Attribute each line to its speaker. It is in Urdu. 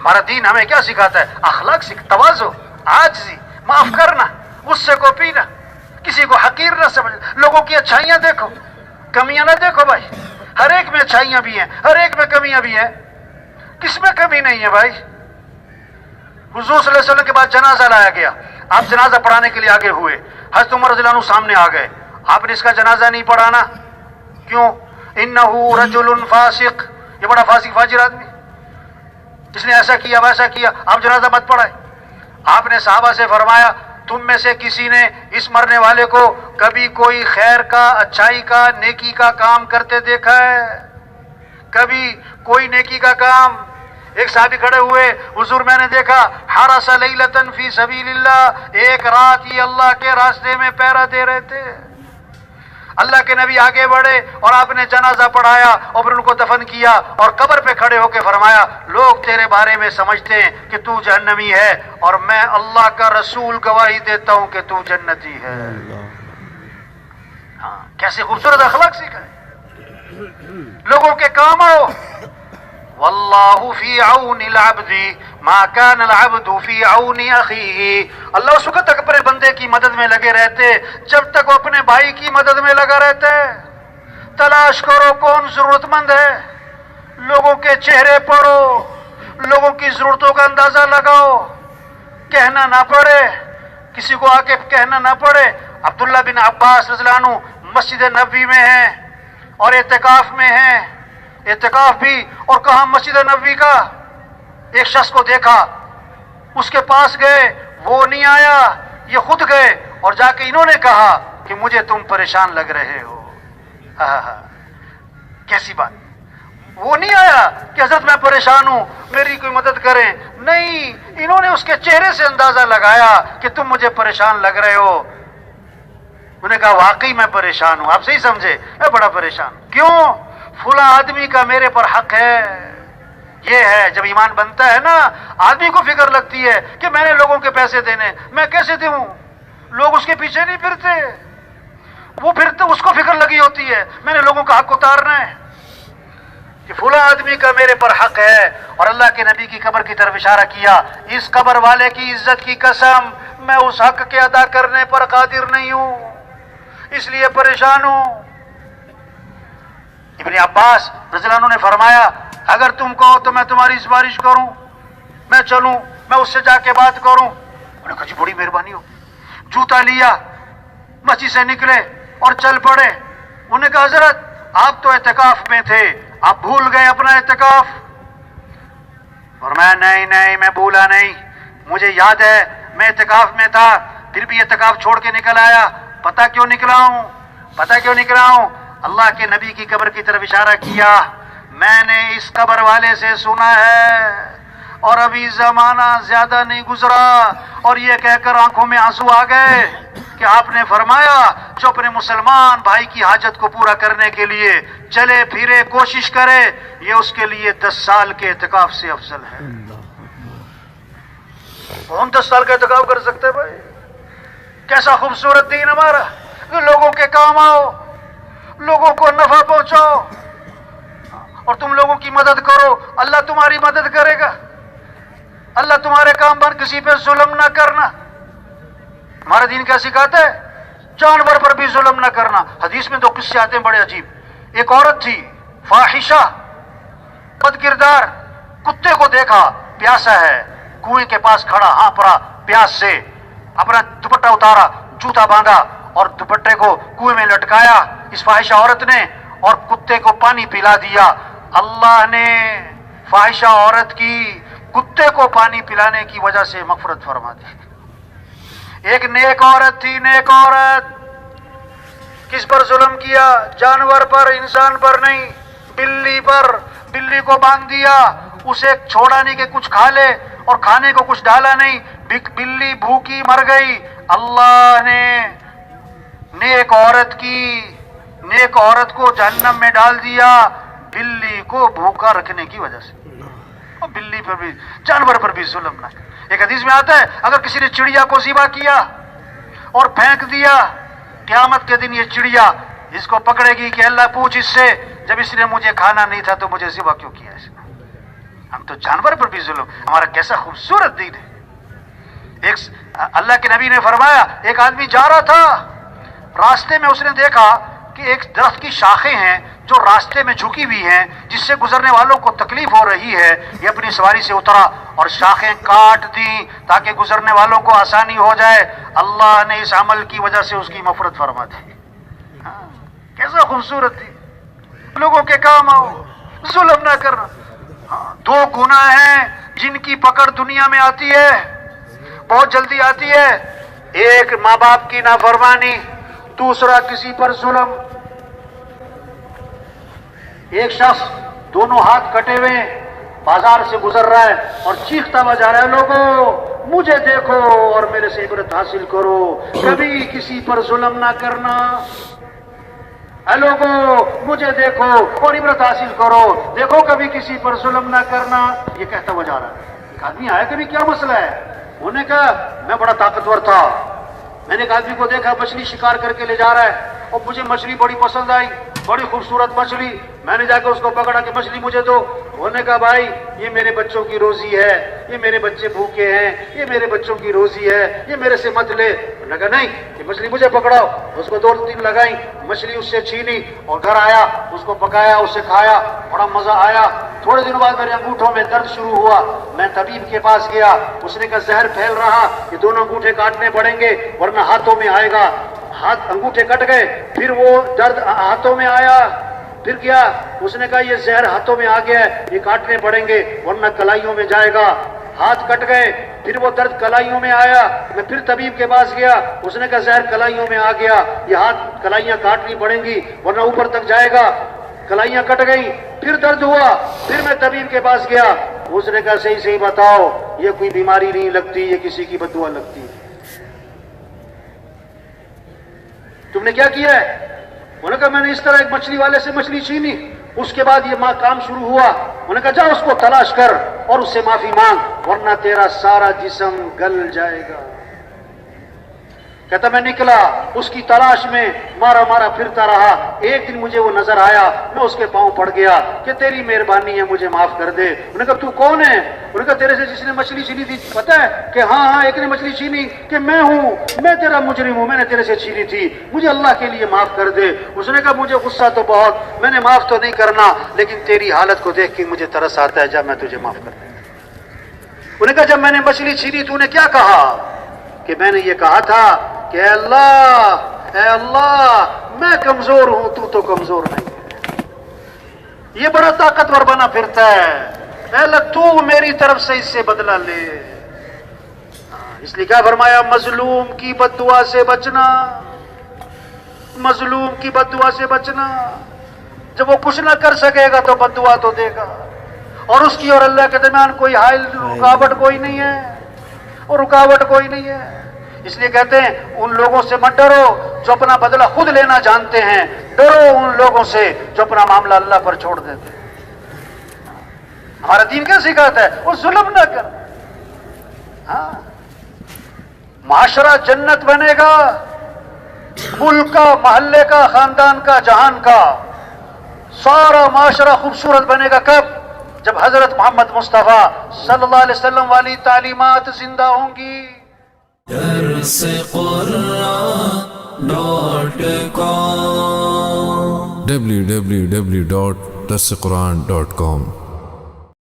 Speaker 1: ہمارا دین ہمیں کیا سکھاتا ہے؟ اخلاق تواضع، عاجزی، معاف کرنا، غصے کو پینا، کسی کو حقیر نہ سمجھنا، لوگوں کی اچھائیاں دیکھو، کمیاں نہ دیکھو بھائی، ہر ایک میں اچھائیاں بھی ہیں، ہر ایک میں کمیاں بھی ہیں، کس میں کمی نہیں ہے بھائی؟ حضور صلی اللہ علیہ وسلم کے بعد جنازہ لایا گیا، آپ جنازہ پڑھانے کے لیے آگے ہوئے، حضرت عمر رضی اللہ عنہ سامنے آ گئے، آپ نے اس کا جنازہ نہیں پڑھانا، کیوں؟ انہو رجل فاسق، یہ بڑا فاسق فاجر آدمی، اس نے ایسا کیا ویسا کیا، آپ جنازہ مت پڑھائے۔ آپ نے صحابہ سے فرمایا تم میں سے کسی نے اس مرنے والے کو کبھی کوئی خیر کا، اچھائی کا، نیکی کا کام کرتے دیکھا ہے؟ کبھی کوئی نیکی کا کام؟ ایک صحابی کھڑے ہوئے، حضور میں نے دیکھا حرس لیلۃ فی سبیل اللہ، ایک رات ہی اللہ کے راستے میں پہرا دے رہے تھے۔ اللہ کے نبی آگے بڑھے اور آپ نے جنازہ پڑھایا اور پھر ان کو دفن کیا اور قبر پہ کھڑے ہو کے فرمایا لوگ تیرے بارے میں سمجھتے ہیں کہ تو جہنمی ہے اور میں اللہ کا رسول گواہی دیتا ہوں کہ تو جنتی ہے۔ ہاں، کیسے خوبصورت اخلاق سیکھا ہے، لوگوں کے کام آؤ۔ واللہ فی عون العبد ما کان العبد فی عون اخیہ، اللہ اس وقت تک اپنے بندے کی مدد میں لگے رہتے جب تک وہ اپنے بھائی کی مدد میں لگا رہتا ہے۔ تلاش کرو کون ضرورت مند ہے، لوگوں کے چہرے پڑھو، لوگوں کی ضرورتوں کا اندازہ لگاؤ، کہنا نہ پڑے، کسی کو آ کے کہنا نہ پڑے۔ عبداللہ بن عباس رضی اللہ عنہ مسجد نبوی میں ہیں اور اعتکاف میں ہیں، اعتکاف بھی، اور کہاں مسجد نبوی کا، ایک شخص کو دیکھا، اس کے پاس گئے، وہ نہیں آیا، یہ خود گئے اور جا کے انہوں نے کہا کہ مجھے تم پریشان لگ رہے ہو۔ کیسی بات، وہ نہیں آیا کہ حضرت میں پریشان ہوں میری کوئی مدد کریں، نہیں، انہوں نے اس کے چہرے سے اندازہ لگایا کہ تم مجھے پریشان لگ رہے ہو۔ انہوں نے کہا واقعی میں پریشان ہوں، آپ صحیح سمجھے، میں بڑا پریشان ہوں۔ کیوں؟ فلاں آدمی کا میرے پر حق ہے۔ یہ ہے جب ایمان بنتا ہے نا، آدمی کو فکر لگتی ہے کہ میں نے لوگوں کے پیسے دینے، میں کیسے دوں؟ لوگ اس کے پیچھے نہیں پھرتے، وہ پھرتے، اس کو فکر لگی ہوتی ہے میں نے لوگوں کا حق اتارنا ہے، کہ فلاں آدمی کا میرے پر حق ہے۔ اور اللہ کے نبی کی قبر کی طرف اشارہ کیا، اس قبر والے کی عزت کی قسم میں اس حق کے ادا کرنے پر قادر نہیں ہوں، اس لیے پریشان ہوں۔ ابن عباس رضی اللہ عنہ نے فرمایا اگر تم کہو تو میں تمہاری سفارش کروں، میں چلوں، میں اس سے جا کے بات کروں۔ انہوں نے کہا جی بڑی مہربانی ہو۔ جوتا لیا، مسجد سے نکلے اور چل پڑے۔ انہوں نے کہا حضرت آپ تو اعتکاف میں تھے، آپ بھول گئے اپنا اعتکاف؟ فرمایا نہیں نہیں، میں بھولا نہیں، مجھے یاد ہے میں اعتکاف میں تھا، پھر بھی اعتکاف چھوڑ کے نکل آیا۔ پتہ کیوں نکلا ہوں؟ پتہ کیوں نکلا ہوں؟ اللہ کے نبی کی قبر کی طرف اشارہ کیا، میں نے اس قبر والے سے سنا ہے اور ابھی زمانہ زیادہ نہیں گزرا، اور یہ کہہ کر آنکھوں میں آنسو آ گئے کہ آپ نے فرمایا جو اپنے مسلمان بھائی کی حاجت کو پورا کرنے کے لیے چلے پھرے کوشش کرے، یہ اس کے لیے 10 سال کے اعتکاف سے افضل ہے۔ کون 10 سال کا اعتکاف کر سکتے بھائی؟ کیسا خوبصورت دین ہمارا، کہ لوگوں کے کام آؤ، لوگوں کو نفع پہنچاؤ اور تم لوگوں کی مدد کرو، اللہ تمہاری مدد کرے گا۔ اللہ تمہارے کام پر کسی پہ ظلم نہ کرنا۔ ہمارا دین کیا سکھاتا ہے؟ جانور پر بھی ظلم نہ کرنا۔ حدیث میں 2 قصے آتے ہیں بڑے عجیب۔ ایک عورت تھی فاحشہ، بد کردار، کتے کو دیکھا پیاسا ہے، کنویں کے پاس کھڑا، ہاں پڑا پیاس سے، اپنا دوپٹہ اتارا، جوتا باندھا اور دوپٹے کو کنویں میں لٹکایا اس فاحشہ عورت نے، اور کتے کو پانی پلا دیا۔ اللہ نے فاحشہ عورت کی کتے کو پانی پلانے کی وجہ سے مغفرت فرما دی۔ ایک نیک عورت تھی، نیک عورت، کس پر ظلم کیا؟ جانور پر، انسان پر نہیں، بلی پر۔ بلی کو باندھ دیا، اسے چھوڑا نہیں کہ کچھ کھا لے اور کھانے کو کچھ ڈالا نہیں، بلی بھوکی مر گئی۔ اللہ نے نیک عورت کو جہنم میں ڈال دیا بلی کو بھوکا رکھنے کی وجہ سے۔ اور بلی پر بھی، جانور پر بھی ظلم نہ کرے۔ ایک حدیث میں آتا ہے اگر کسی نے چڑیا کو ذبح کیا اور پھینک دیا، قیامت کے دن یہ چڑیا اس کو پکڑے گی کہ اللہ پوچھ اس سے جب اس نے مجھے کھانا نہیں تھا تو مجھے ذبح کیوں کیا اس نے؟ ہم تو جانور پر بھی ظلم. ہمارا کیسا خوبصورت دین ہے. ایک اللہ کے نبی نے فرمایا ایک آدمی جا رہا تھا, راستے میں اس نے دیکھا کہ ایک درخت کی شاخیں ہیں جو راستے میں جھکی ہوئی ہیں, جس سے گزرنے والوں کو تکلیف ہو رہی ہے. یہ اپنی سواری سے اترا اور شاخیں کاٹ دیں تاکہ گزرنے والوں کو آسانی ہو جائے. اللہ نے اس عمل کی وجہ سے اس کی مغفرت فرما دی. کیسا خوبصورت تھی. لوگوں کے کام آؤ, ظلم نہ کرنا. دو گناہ ہیں جن کی پکڑ دنیا میں آتی ہے, بہت جلدی آتی ہے. ایک ماں باپ کی نافرمانی, دوسرا کسی پر ظلم. ایک شخص دونوں ہاتھ کٹے ہوئے بازار سے گزر رہا ہے اور چیختا بجا رہا ہے, لوگوں مجھے دیکھو اور میرے سے عبرت حاصل کرو, کبھی کسی پر ظلم نہ کرنا. اے لوگوں مجھے دیکھو اور عبرت حاصل کرو, دیکھو کبھی کسی پر ظلم نہ کرنا. یہ کہتا ہوا جا رہا ہے. ایک آدمی آیا کہ بھی کیا مسئلہ ہے. انہوں نے کہا میں بڑا طاقتور تھا, میں نے ایک آدمی کو دیکھا مچھلی شکار کر کے لے جا رہا ہے اور مجھے مچھلی بڑی پسند آئی, بڑی خوبصورت مچھلی. میں نے جا کے اس کو پکڑا کہ مچھلی مجھے دو. انہوں نے کہا بھائی یہ میرے بچوں کی روزی ہے, یہ میرے بچے بھوکے ہیں, یہ میرے بچوں کی روزی ہے, یہ میرے سے مت لے. انہوں نے کہا نہیں یہ مچھلی مجھے پکڑاؤ. اس کو 2-3 لگائیں, مچھلی اس سے چھینی اور گھر آیا, اس کو پکایا, اسے کھایا, بڑا مزہ آیا. تھوڑے دنوں بعد میرے انگوٹھوں میں درد شروع ہوا. میں طبیب کے پاس گیا, اس نے کہا زہر پھیل رہا, یہ دونوں انگوٹھے کاٹنے پڑیں گے ورنہ ہاتھوں میں آئے گا. ہاتھ انگوٹھے کٹ گئے, پھر وہ درد ہاتھوں میں آیا. پھر کیا, اس نے کہا یہ زہر ہاتھوں میں آ گیا ہے, یہ کاٹنے پڑیں گے ورنہ کلائیوں میں جائے گا. ہاتھ کٹ گئے, پھر وہ درد کلائیوں میں آیا. میں پھر طبیب کے پاس گیا, اس نے کہا زہر کلائیوں میں آ گیا, یہ ہاتھ کلائیاں کاٹنی پڑیں گی ورنہ اوپر تک جائے گا. کلائیاں کٹ گئی, پھر درد ہوا, پھر میں طبیب کے پاس گیا. اس نے کہا صحیح صحیح بتاؤ یہ کوئی بیماری نہیں لگتی, یہ کسی کی بد دعا لگتی ہے. تم نے کیا کیا ہے؟ انہوں نے کہا میں نے اس طرح ایک مچھلی والے سے مچھلی چھینی, اس کے بعد یہ کام شروع ہوا. انہوں نے کہا جا اس کو تلاش کر اور اس سے معافی مانگ ورنہ تیرا سارا جسم گل جائے گا. کہتا میں نکلا اس کی تلاش میں, مارا مارا پھرتا رہا. ایک دن مجھے وہ نظر آیا, میں اس کے پاؤں پڑ گیا کہ تیری مہربانی ہے مجھے معاف کر دے. انہوں نے کہا تو کون ہے؟ انہوں نے کہا تیرے سے جس نے مچھلی چھینی تھی پتہ ہے؟ کہ ہاں ہاں ایک نے مچھلی چھینی, کہ میں ہوں, میں تیرا مجرم ہوں, میں نے تیرے سے چھینی تھی, مجھے اللہ کے لیے معاف کر دے. اس نے کہا مجھے غصہ تو بہت, میں نے معاف تو نہیں کرنا لیکن تیری حالت کو دیکھ کے مجھے ترس آتا ہے, جب میں تجھے معاف کر دوں. انہوں نے کہا جب میں نے مچھلی چھینی تو نے کیا کہا؟ کہ میں نے یہ کہا تھا کہ اے اللہ میں کمزور ہوں, تو کمزور نہیں ہے. یہ بڑا طاقتور بنا پھرتا ہے, اے اللہ تو میری طرف سے اس سے بدلہ لے. اس لیے کیا فرمایا, مظلوم کی بد دعا سے بچنا, مظلوم کی بد دعا سے بچنا. جب وہ کچھ نہ کر سکے گا تو بد دعا تو دے گا, اور اس کی اور اللہ کے درمیان کوئی حائل رکاوٹ کوئی نہیں ہے, اور رکاوٹ کوئی نہیں ہے. اس لیے کہتے ہیں ان لوگوں سے مت ڈرو جو اپنا بدلہ خود لینا جانتے ہیں, ڈرو ان لوگوں سے جو اپنا معاملہ اللہ پر چھوڑ دیتے ہیں. ہمارا دین کیا سکھاتا ہے؟ وہ ظلم نہ کر. ہاں معاشرہ جنت بنے گا, ملک کا, محلے کا, خاندان کا, جہان کا, سارا معاشرہ خوبصورت بنے گا. کب؟ جب حضرت محمد مصطفیٰ صلی اللہ علیہ وسلم والی تعلیمات زندہ ہوں گی.
Speaker 2: www.darsequran.com